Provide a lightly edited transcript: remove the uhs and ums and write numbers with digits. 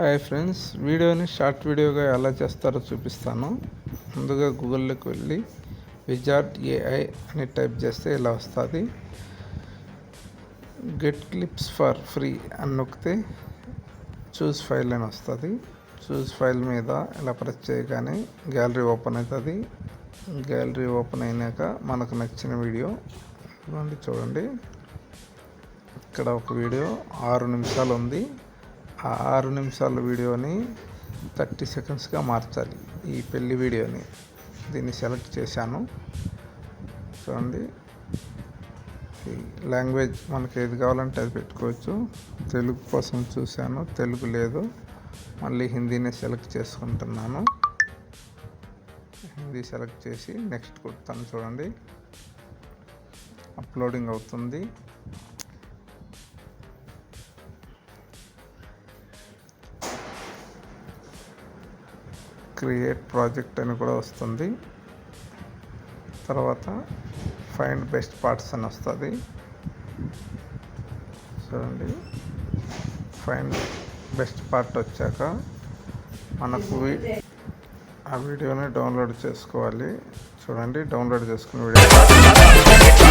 Hi friends, వీడియోని short వీడియోగా ఎలా చేస్తారో చూపిస్తాను. ముందుగా గూగుల్లోకి వెళ్ళి విజార్డ్ ఏఐ అని టైప్ చేస్తే ఇలా వస్తుంది. గెట్ క్లిప్స్ ఫర్ ఫ్రీ అని నొక్కితే చూస్ ఫైల్ అని వస్తుంది. చూస్ ఫైల్ మీద ఇలా ప్రెస్ చేయగానే గ్యాలరీ ఓపెన్ అవుతుంది. గ్యాలరీ ఓపెన్ అయినాక మనకు నచ్చిన వీడియో చూడండి. ఇక్కడ ఒక వీడియో 6 నిమిషాలు ఉంది. ఆ 6 నిమిషాల వీడియోని 30 సెకండ్స్గా మార్చాలి. ఈ పెళ్లి వీడియోని దీన్ని సెలెక్ట్ చేశాను. చూడండి, ఈ లాంగ్వేజ్ మనకి ఏది కావాలంటే అది పెట్టుకోవచ్చు. తెలుగు కోసం చూశాను, తెలుగు లేదు, మళ్ళీ హిందీనే సెలెక్ట్ చేసుకుంటున్నాను. హిందీ సెలెక్ట్ చేసి నెక్స్ట్ కొడతాను. చూడండి, అప్లోడింగ్ అవుతుంది. క్రియేట్ ప్రాజెక్ట్ అని కూడా వస్తుంది. తర్వాత ఫైండ్ బెస్ట్ పార్ట్స్ అని వస్తుంది. చూడండి, ఫైండ్ బెస్ట్ పార్ట్ వచ్చాక మనకు ఆ వీడియోని డౌన్లోడ్ చేసుకోవాలి. చూడండి, డౌన్లోడ్ చేసుకున్న వీడియో